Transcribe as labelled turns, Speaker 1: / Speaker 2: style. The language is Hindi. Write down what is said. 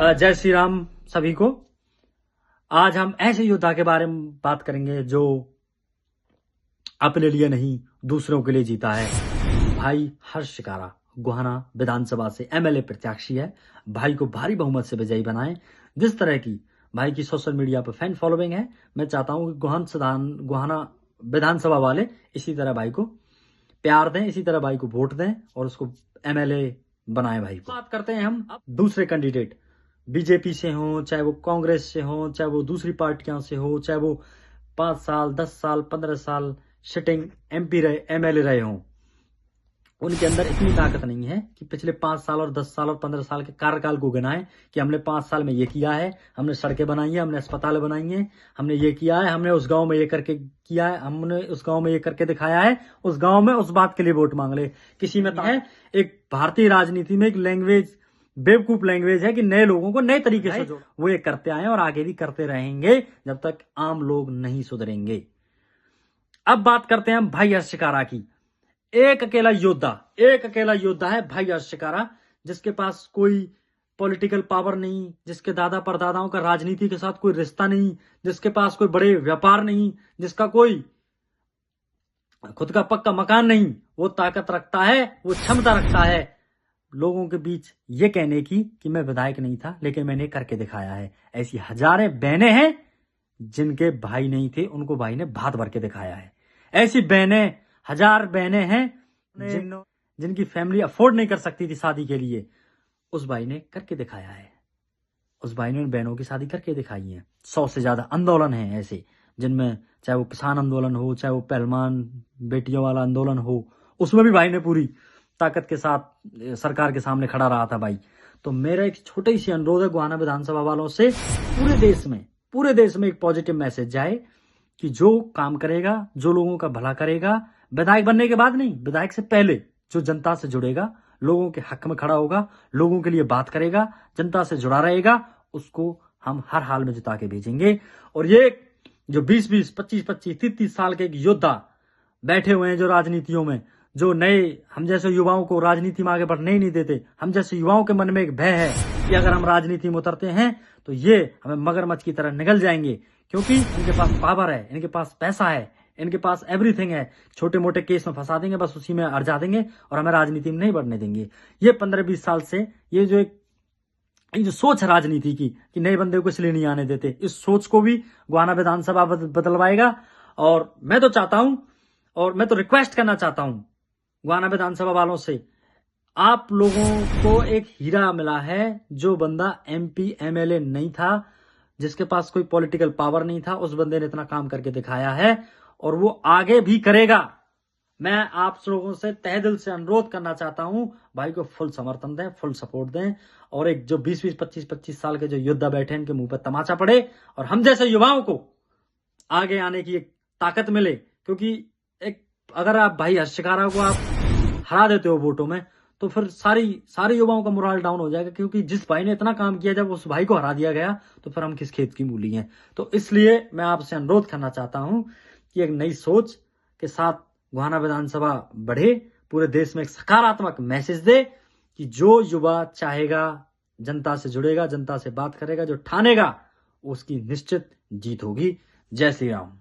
Speaker 1: जय श्री राम सभी को। आज हम ऐसे योद्धा के बारे में बात करेंगे जो अपने लिए नहीं दूसरों के लिए जीता है। भाई हर्ष शिकारा गोहाना विधानसभा से एमएलए प्रत्याशी है। भाई को भारी बहुमत से विजयी बनाएं। जिस तरह की भाई की सोशल मीडिया पर फैन फॉलोइंग है, मैं चाहता हूं कि गोहाना विधानसभा वाले इसी तरह भाई को प्यार दें, इसी तरह भाई को वोट दें और उसको एमएलए बनाएं। भाई को बात करते हैं हम अब दूसरे कैंडिडेट, बीजेपी से हो, चाहे वो कांग्रेस से हो, चाहे वो दूसरी पार्टियों से हो, चाहे वो 5 साल 10 साल 15 साल सिटिंग एमपी रहे, एमएलए रहे हों, उनके अंदर इतनी ताकत नहीं है कि पिछले 5 साल और 10 साल और 15 साल के कार्यकाल को गिनाएं कि हमने 5 साल में ये किया है, हमने सड़कें बनाई है, हमने अस्पताल बनाई है, हमने ये किया है, हमने उस गांव में ये करके किया है, हमने उस गांव में ये करके दिखाया है, उस गांव में उस बात के लिए वोट मांग ले। किसी में है एक भारतीय राजनीति में एक लैंग्वेज, बेवकूफ लैंग्वेज है कि नए लोगों को नए तरीके से वो ये करते आए और आगे भी करते रहेंगे जब तक आम लोग नहीं सुधरेंगे। अब बात करते हैं हम भाई हर्ष शिकारा की। एक अकेला योद्धा है भाई हर्ष शिकारा, जिसके पास कोई पॉलिटिकल पावर नहीं, जिसके दादा परदादाओं का राजनीति के साथ कोई रिश्ता नहीं, जिसके पास कोई बड़े व्यापार नहीं, जिसका कोई खुद का पक्का मकान नहीं। वो ताकत रखता है, वो क्षमता रखता है लोगों के बीच ये कहने की कि मैं विधायक नहीं था लेकिन मैंने करके दिखाया है। ऐसी हजारें बहनें हैं जिनके भाई नहीं थे, उनको भाई ने भात भर के दिखाया है। ऐसी बहनें, 1000 बहनें हैं जिनकी फैमिली अफोर्ड नहीं कर सकती थी शादी के लिए, उस भाई ने करके दिखाया है। उस भाई ने उन बहनों की शादी करके दिखाई है। 100 से ज्यादा आंदोलन हैं ऐसे, जिनमें चाहे वो किसान आंदोलन हो, चाहे वो पहलवान बेटियों वाला आंदोलन हो, उसमें भी भाई ने पूरी ताकत के साथ सरकार के सामने खड़ा रहा था भाई। तो मेरा एक छोटी सी अनुरोध है गोहाना विधानसभा वालों से, पूरे देश में एक पॉजिटिव मैसेज जाए कि जो काम करेगा, जो लोगों का भला करेगा, विधायक बनने के बाद नहीं, विधायक से पहले जो जनता से जुड़ेगा, लोगों के हक में खड़ा होगा, लोगों के लिए बात करेगा, जनता से जुड़ा रहेगा, उसको हम हर हाल में जिता के भेजेंगे। और ये जो 20-20, 25-25, 30-30 साल के योद्धा बैठे हुए हैं जो राजनीतियों में, जो नए हम जैसे युवाओं को राजनीति में आगे बढ़ने ही नहीं देते, हम जैसे युवाओं के मन में एक भय है कि अगर हम राजनीति में उतरते हैं तो ये हमें मगरमच्छ की तरह निगल जाएंगे, क्योंकि इनके पास पावर है, इनके पास पैसा है, इनके पास एवरीथिंग है। छोटे मोटे केस में फंसा देंगे, बस उसी में अड़जा देंगे और हमें राजनीति में नहीं बढ़ने देंगे। ये 15-20 साल से ये जो सोच है राजनीति की कि नए बंदे को इसलिए नहीं आने देते, इस सोच को भी गोहाना विधानसभा बदलवाएगा। और मैं तो चाहता हूं, और मैं तो रिक्वेस्ट करना चाहता हूं गोहाना विधानसभा वालों से, आप लोगों को एक हीरा मिला है। जो बंदा एमपी एमएलए नहीं था, जिसके पास कोई पॉलिटिकल पावर नहीं था, उस बंदे ने इतना काम करके दिखाया है और वो आगे भी करेगा। मैं आप लोगों से तहे दिल से अनुरोध करना चाहता हूं, भाई को फुल समर्थन दें, फुल सपोर्ट दें। और एक जो 20-20, 25-25 साल के जो योद्धा बैठे हैं, इनके मुंह पर तमाचा पड़े और हम जैसे युवाओं को आगे आने की एक ताकत मिले। क्योंकि एक अगर आप भाई हर्ष शिकारा को आप हरा देते हो वोटों में, तो फिर सारे युवाओं का मोरल डाउन हो जाएगा। क्योंकि जिस भाई ने इतना काम किया, जब उस भाई को हरा दिया गया तो फिर हम किस खेत की मूली हैं। तो इसलिए मैं आपसे अनुरोध करना चाहता हूं कि एक नई सोच के साथ गोहाना विधानसभा बढ़े, पूरे देश में एक सकारात्मक मैसेज दे कि जो युवा चाहेगा, जनता से जुड़ेगा, जनता से बात करेगा, जो ठानेगा, उसकी निश्चित जीत होगी। जय श्री राम।